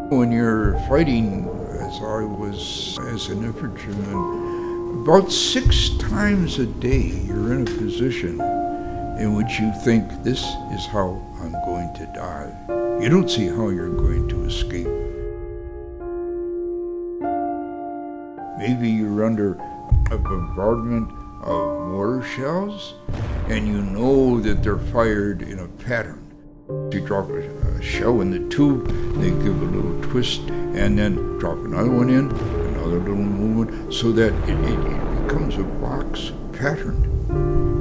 When you're fighting, as I was as an infantryman, about 6 times a day you're in a position in which you think, this is how I'm going to die. You don't see how you're going to escape. Maybe you're under a bombardment of mortar shells and you know that they're fired in a pattern. You drop a shell in the tube, they give a little twist, and then drop another one in, another little movement, so that it becomes a box pattern.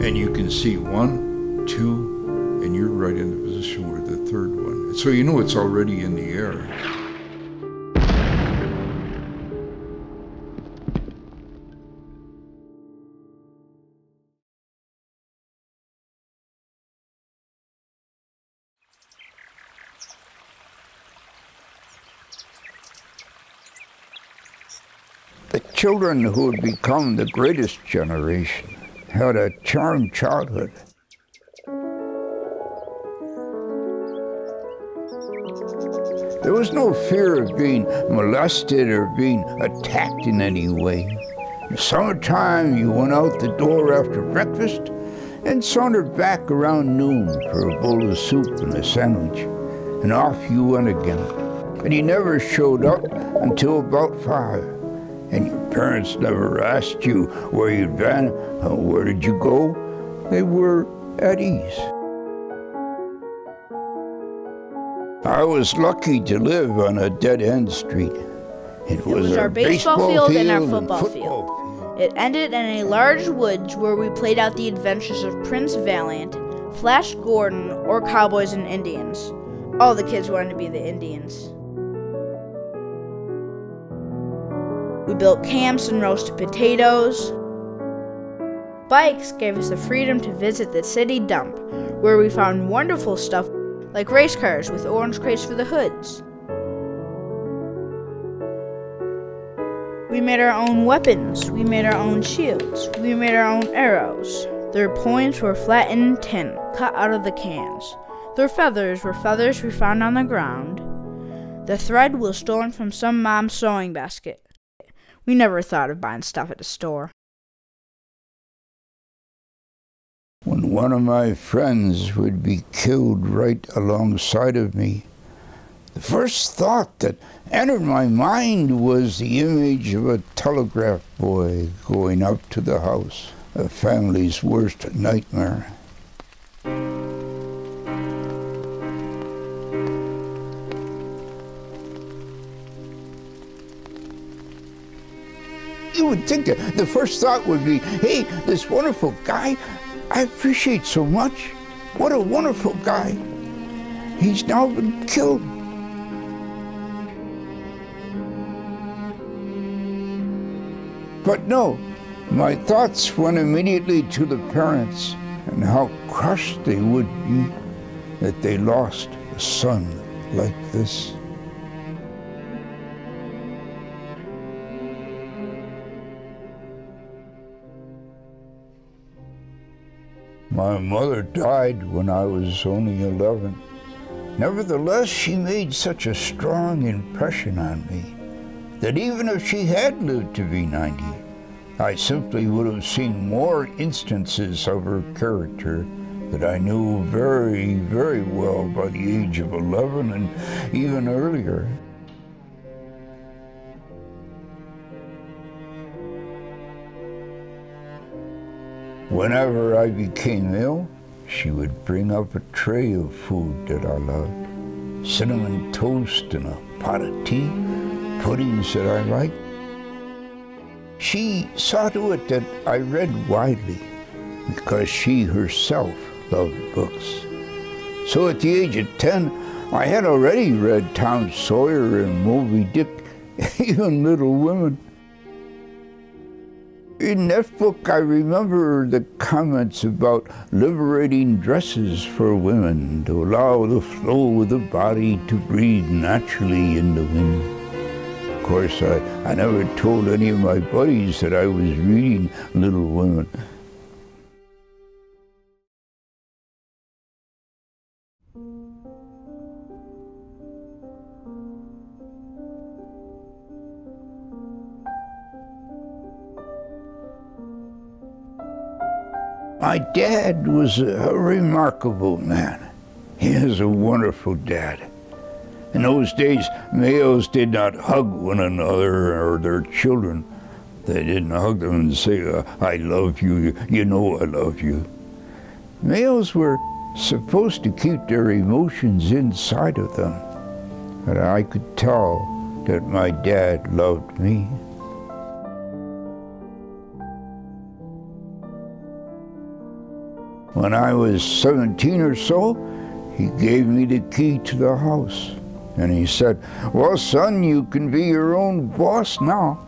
And you can see 1, 2, and you're right in the position where the third one. So you know it's already in the air. The children who had become the greatest generation had a charmed childhood. There was no fear of being molested or being attacked in any way. In the summertime, you went out the door after breakfast and sauntered back around noon for a bowl of soup and a sandwich, and off you went again. And you never showed up until about 5. And your parents never asked you where you'd been, or where did you go. They were at ease. I was lucky to live on a dead-end street. It was our baseball field and our football field. It ended in a large woods where we played out the adventures of Prince Valiant, Flash Gordon, or cowboys and Indians. All the kids wanted to be the Indians. We built camps and roasted potatoes. Bikes gave us the freedom to visit the city dump, where we found wonderful stuff like race cars with orange crates for the hoods. We made our own weapons, we made our own shields, we made our own arrows. Their points were flattened tin, cut out of the cans. Their feathers were feathers we found on the ground. The thread was stolen from some mom's sewing basket. We never thought of buying stuff at a store. When one of my friends would be killed right alongside of me, the first thought that entered my mind was the image of a telegraph boy going up to the house, a family's worst nightmare. You would think that the first thought would be, hey, this wonderful guy I appreciate so much. What a wonderful guy. He's now been killed. But no, my thoughts went immediately to the parents and how crushed they would be that they lost a son like this. My mother died when I was only 11. Nevertheless, she made such a strong impression on me that even if she had lived to be 90, I simply would have seen more instances of her character that I knew very, very well by the age of 11 and even earlier. Whenever I became ill, she would bring up a tray of food that I loved. Cinnamon toast and a pot of tea, puddings that I liked. She saw to it that I read widely because she herself loved books. So at the age of 10, I had already read Tom Sawyer and Moby Dick, even Little Women. In that book, I remember the comments about liberating dresses for women to allow the flow of the body to breathe naturally in the wind. Of course, I never told any of my buddies that I was reading Little Women. My dad was a remarkable man. He was a wonderful dad. In those days, males did not hug one another or their children. They didn't hug them and say, I love you, you know I love you. Males were supposed to keep their emotions inside of them. But I could tell that my dad loved me. When I was 17 or so, he gave me the key to the house. And he said, well, son, you can be your own boss now.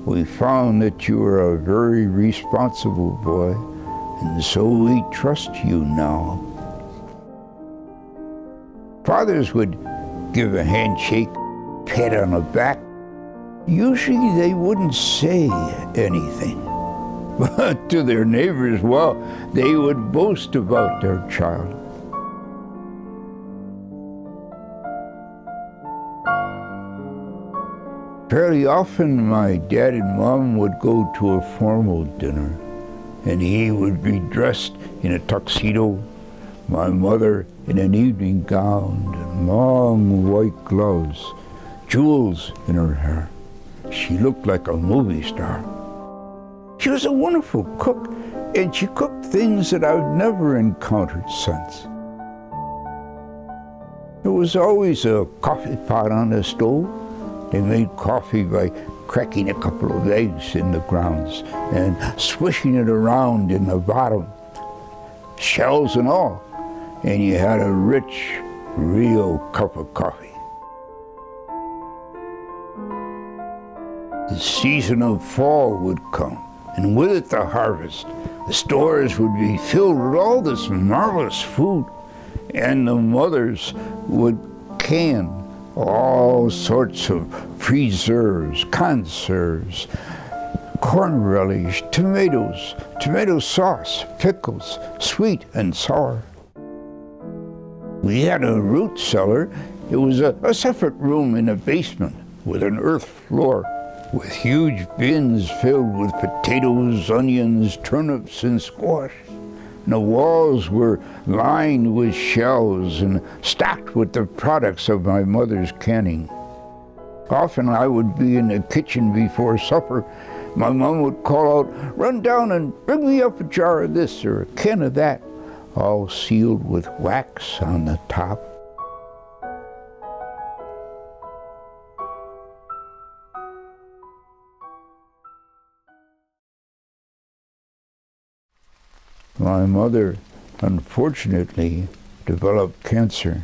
We found that you are a very responsible boy, and so we trust you now. Fathers would give a handshake, pat on the back. Usually they wouldn't say anything. But to their neighbors, well, they would boast about their child. Fairly often, my dad and mom would go to a formal dinner, and he would be dressed in a tuxedo, my mother in an evening gown and long white gloves, jewels in her hair. She looked like a movie star. She was a wonderful cook, and she cooked things that I've never encountered since. There was always a coffee pot on the stove. They made coffee by cracking a couple of eggs in the grounds and swishing it around in the bottom, shells and all, and you had a rich, real cup of coffee. The season of fall would come, and with it the harvest. The stores would be filled with all this marvelous food, and the mothers would can all sorts of preserves, conserves, corn relish, tomatoes, tomato sauce, pickles, sweet and sour. We had a root cellar. It was a separate room in a basement with an earth floor, with huge bins filled with potatoes, onions, turnips, and squash. And the walls were lined with shelves and stocked with the products of my mother's canning. Often I would be in the kitchen before supper. My mom would call out, "Run down and bring me up a jar of this or a can of that," all sealed with wax on the top. My mother, unfortunately, developed cancer.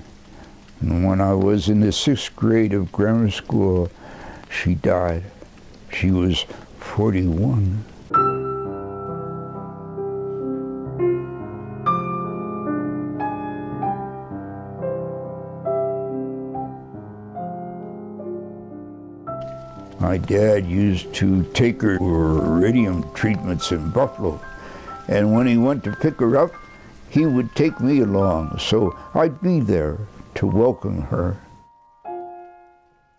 And when I was in the 6th grade of grammar school, she died. She was 41. My dad used to take her for radium treatments in Buffalo. And when he went to pick her up, he would take me along, so I'd be there to welcome her.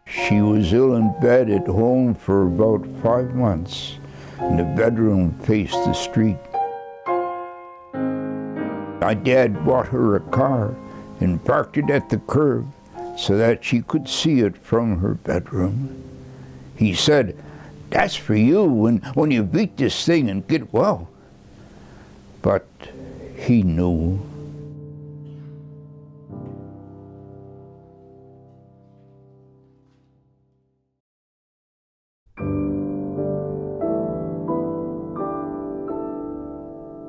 She was ill in bed at home for about 5 months, and the bedroom faced the street. My dad bought her a car and parked it at the curb so that she could see it from her bedroom. He said, "That's for you when you beat this thing and get well." But he knew.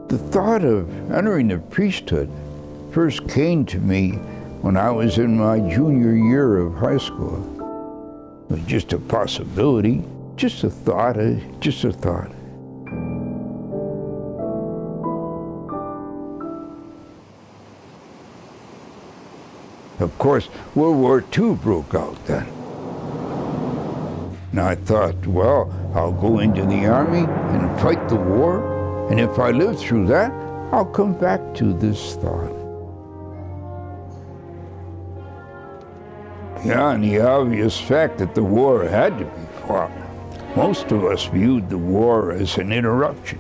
The thought of entering the priesthood first came to me when I was in my junior year of high school. It was just a possibility, just a thought, just a thought. Of course, World War II broke out then. And I thought, well, I'll go into the army and fight the war, and if I live through that, I'll come back to this thought. Beyond the obvious fact that the war had to be fought, most of us viewed the war as an interruption.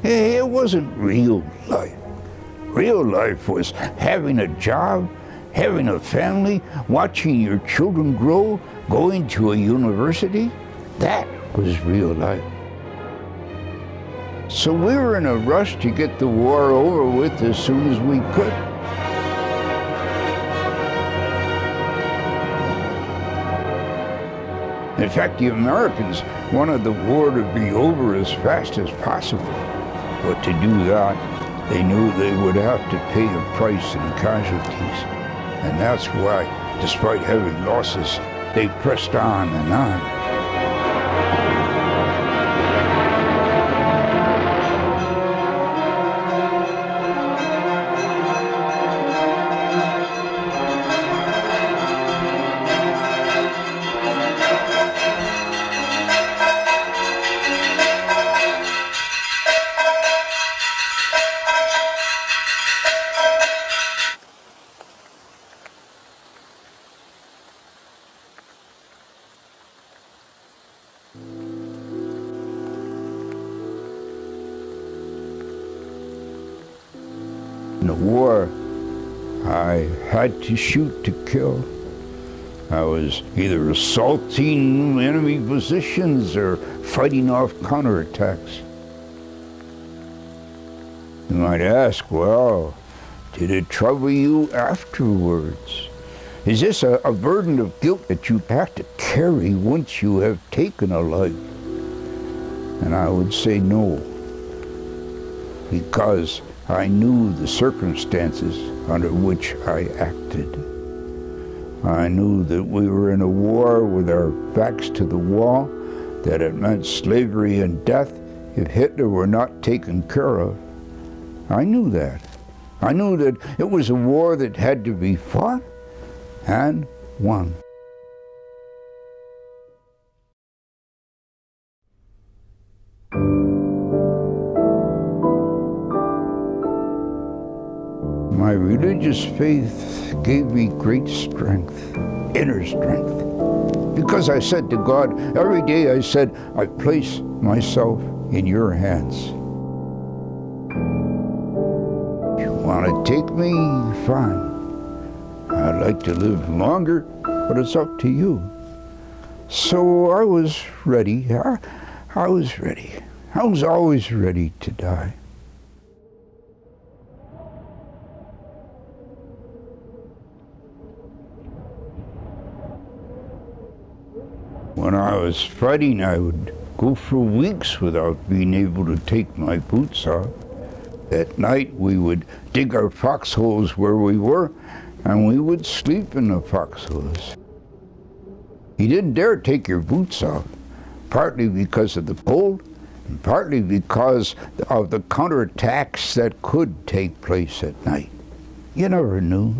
It wasn't real life. Real life was having a job, having a family, watching your children grow, going to a university. That was real life. So we were in a rush to get the war over with as soon as we could. In fact, the Americans wanted the war to be over as fast as possible. But to do that, they knew they would have to pay a price in casualties. And that's why, despite heavy losses, they pressed on and on. In the war, I had to shoot to kill. I was either assaulting enemy positions or fighting off counterattacks. You might ask, well, did it trouble you afterwards? Is this a burden of guilt that you have to carry once you have taken a life? And I would say no, because I knew the circumstances under which I acted. I knew that we were in a war with our backs to the wall, that it meant slavery and death if Hitler were not taken care of. I knew that. I knew that it was a war that had to be fought and won. My religious faith gave me great strength, inner strength, because I said to God, every day I said, I place myself in your hands. You want to take me? Fine. I'd like to live longer, but it's up to you. So I was ready. I was ready. I was always ready to die. When I was fighting, I would go for weeks without being able to take my boots off. At night, we would dig our foxholes where we were, and we would sleep in the foxholes. You didn't dare take your boots off, partly because of the cold, and partly because of the counterattacks that could take place at night. You never knew.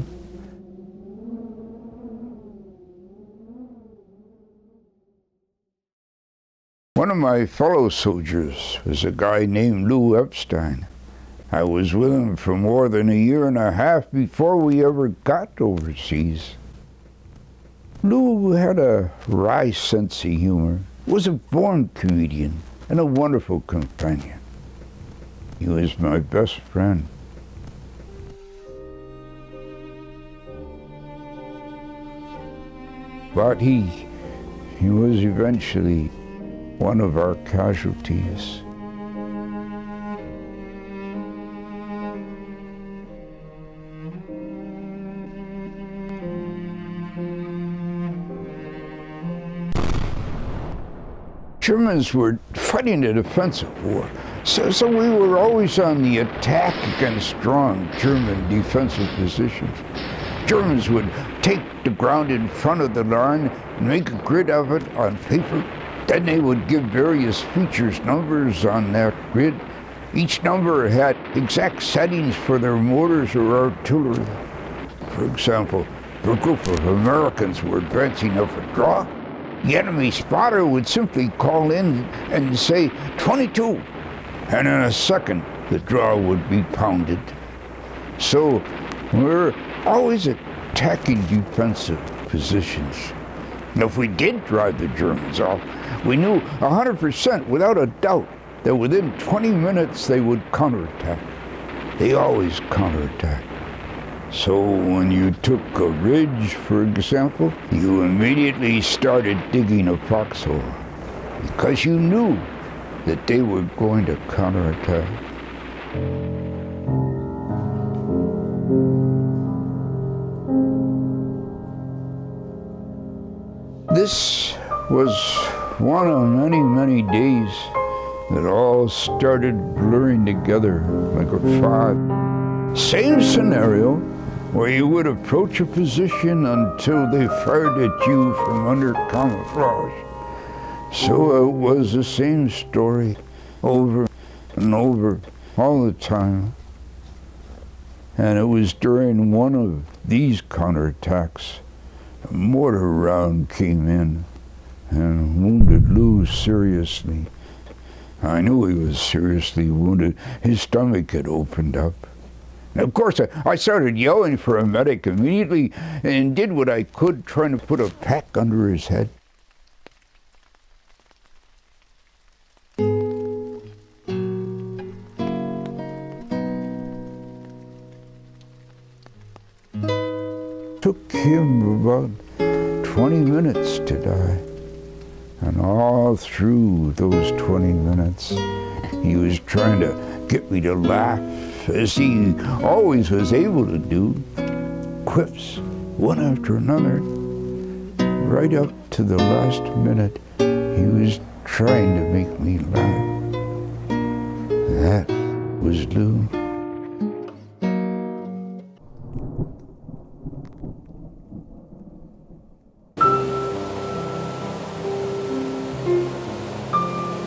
One of my fellow soldiers was a guy named Leo Hetzler. I was with him for more than 1.5 years before we ever got overseas. Leo had a wry sense of humor, was a born comedian, and a wonderful companion. He was my best friend. But he was eventually one of our casualties. Germans were fighting a defensive war, so we were always on the attack against strong German defensive positions. Germans would take the ground in front of the line and make a grid of it on paper. Then they would give various features numbers on that grid. Each number had exact settings for their mortars or artillery. For example, if a group of Americans were advancing up a draw, the enemy spotter would simply call in and say 22, and in a second the draw would be pounded. So we're always attacking defensive positions. And if we did drive the Germans off, we knew 100% without a doubt that within 20 minutes they would counterattack. They always counterattack. So when you took a ridge, for example, you immediately started digging a foxhole because you knew that they were going to counterattack. This was one of many, many days that all started blurring together like a fog. Same scenario, where you would approach a position until they fired at you from under camouflage. So it was the same story over and over all the time. And it was during one of these counterattacks, a mortar round came in and wounded Lou seriously. I knew he was seriously wounded. His stomach had opened up. And of course, I started yelling for a medic immediately and did what I could, trying to put a pack under his head. Took him about 20 minutes to die. And all through those 20 minutes, he was trying to get me to laugh, as he always was able to do, quips, one after another. Right up to the last minute, he was trying to make me laugh. That was Lou.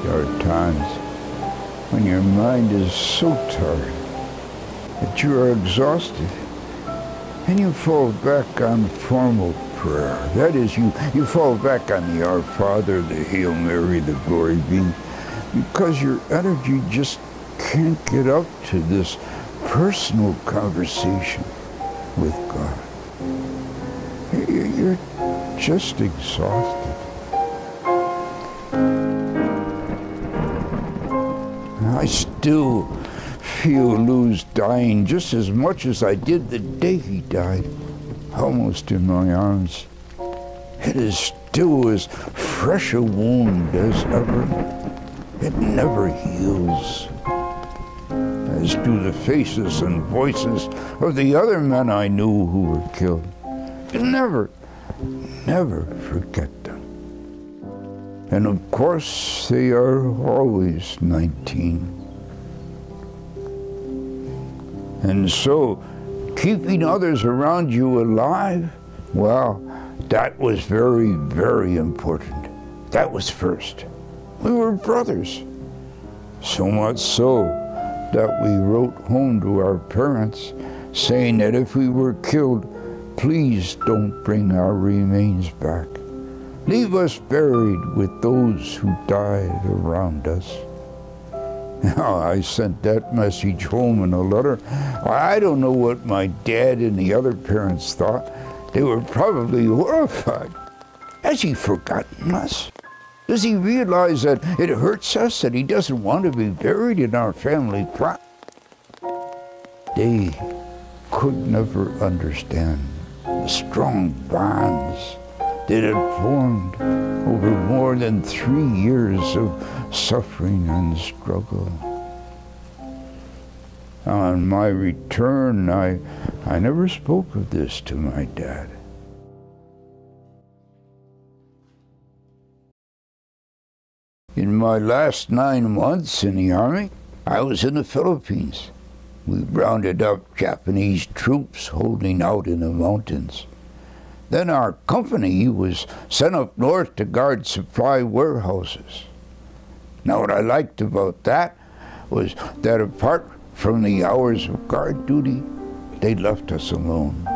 There are times when your mind is so tired that you are exhausted and you fall back on formal prayer. That is, you fall back on the Our Father, the Hail Mary, the Glory Be, because your energy just can't get up to this personal conversation with God. You're just exhausted. I still feel Lou's dying just as much as I did the day he died, almost in my arms. It is still as fresh a wound as ever. It never heals, as do the faces and voices of the other men I knew who were killed. Never forget them. And of course, they are always 19. And so, keeping others around you alive, well, that was very, very important. That was first. We were brothers. So much so that we wrote home to our parents saying that if we were killed, please don't bring our remains back. Leave us buried with those who died around us. Now, I sent that message home in a letter. I don't know what my dad and the other parents thought. They were probably horrified. Has he forgotten us? Does he realize that it hurts us that he doesn't want to be buried in our family plot? They could never understand the strong bonds that had formed over more than 3 years of suffering and struggle. On my return, I never spoke of this to my dad. In my last 9 months in the Army, I was in the Philippines. We rounded up Japanese troops holding out in the mountains. Then our company was sent up north to guard supply warehouses. Now, what I liked about that was that apart from the hours of guard duty, they left us alone.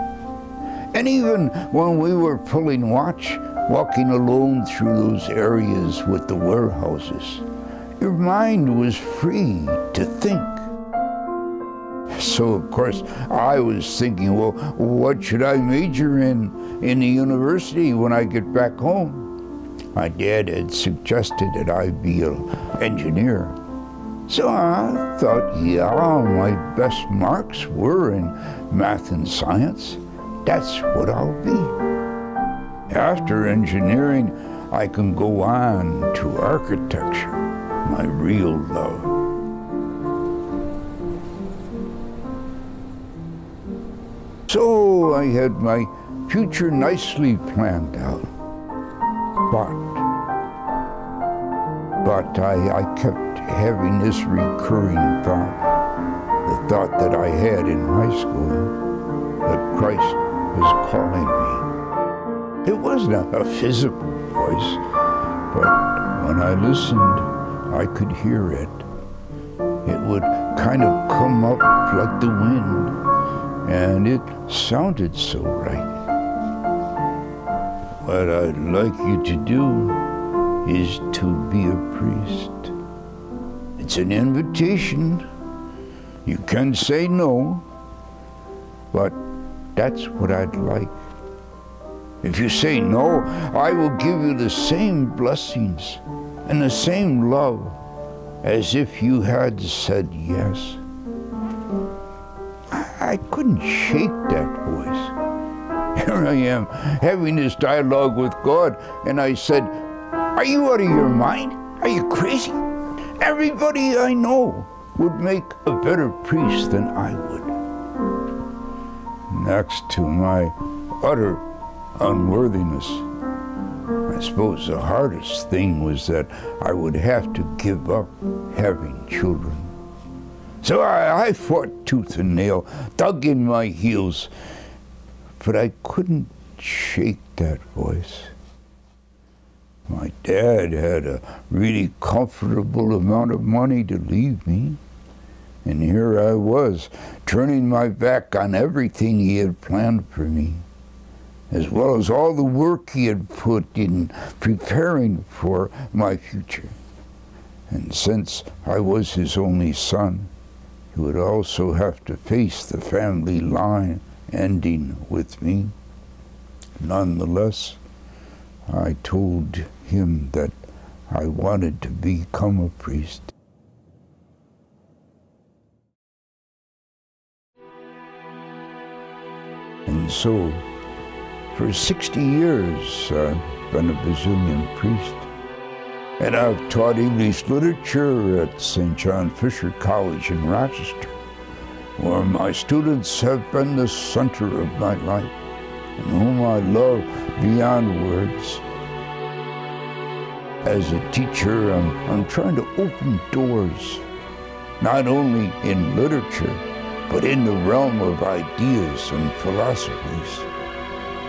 And even when we were pulling watch, walking alone through those areas with the warehouses, your mind was free to think. So, of course, I was thinking, well, what should I major in the university when I get back home? My dad had suggested that I be an engineer. So I thought, yeah, my best marks were in math and science. That's what I'll be. After engineering, I can go on to architecture, my real love. So I had my future nicely planned out. But I kept having this recurring thought, the thought that I had in high school, that Christ was calling me. It wasn't a physical voice, but when I listened, I could hear it. It would kind of come up like the wind, and it sounded so right. What I'd like you to do is to be a priest. It's an invitation. You can say no, but that's what I'd like. If you say no, I will give you the same blessings and the same love as if you had said yes. I couldn't shake that voice. Here I am having this dialogue with God, and I said, "Are you out of your mind? Are you crazy? Everybody I know would make a better priest than I would." Next to my utter unworthiness, I suppose the hardest thing was that I would have to give up having children. So I fought tooth and nail, dug in my heels, but I couldn't shake that voice. My dad had a really comfortable amount of money to leave me, and here I was, turning my back on everything he had planned for me, as well as all the work he had put in preparing for my future. And since I was his only son, he would also have to face the family line ending with me. Nonetheless, I told him that I wanted to become a priest. And so, for 60 years, I've been a Basilian priest. And I've taught English literature at St. John Fisher College in Rochester, where my students have been the center of my life, and whom I love beyond words. As a teacher, I'm trying to open doors, not only in literature, but in the realm of ideas and philosophies.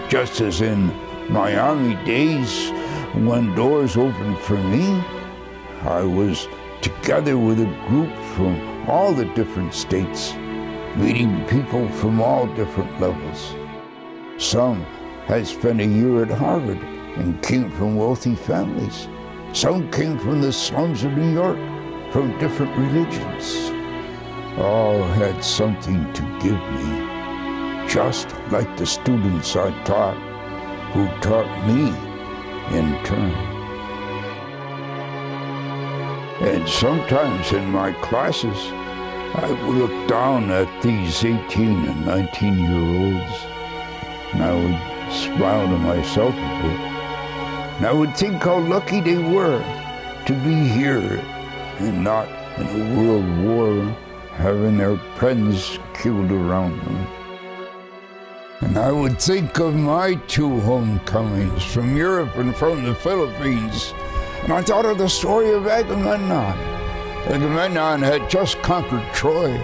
Just as in my army days, when doors opened for me, I was together with a group from all the different states, meeting people from all different levels. Some had spent a year at Harvard and came from wealthy families. Some came from the slums of New York, from different religions. All had something to give me, just like the students I taught, who taught me in turn. And sometimes in my classes, I would look down at these 18 and 19-year-olds, and I would smile to myself a bit. And I would think how lucky they were to be here and not in a world war, having their friends killed around them. And I would think of my two homecomings from Europe and from the Philippines. And I thought of the story of Agamemnon. Agamemnon had just conquered Troy,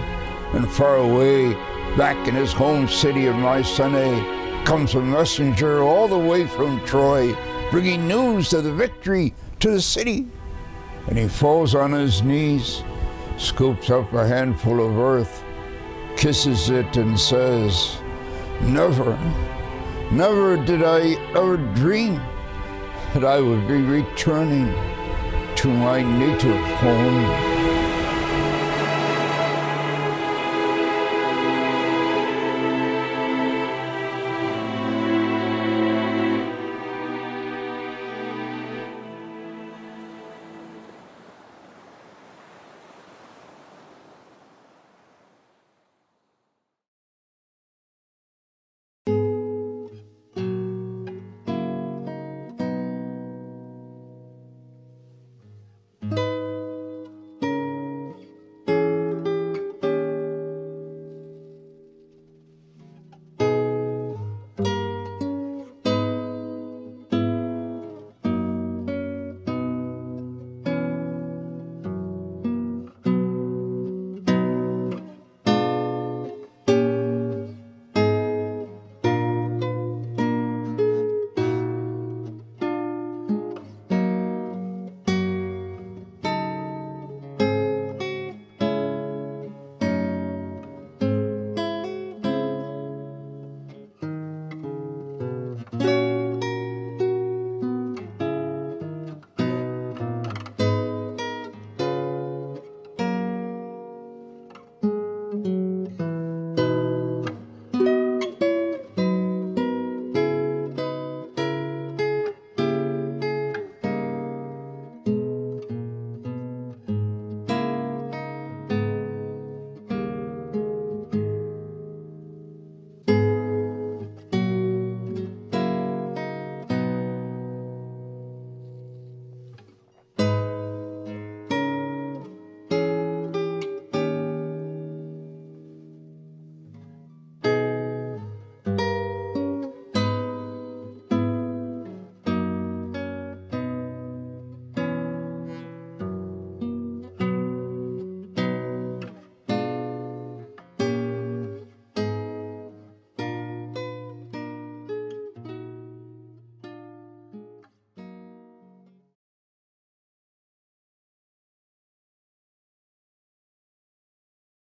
and far away, back in his home city of Mycenae, comes a messenger all the way from Troy, bringing news of the victory to the city. And he falls on his knees, scoops up a handful of earth, kisses it, and says, "Never, never did I ever dream that I would be returning to my native home."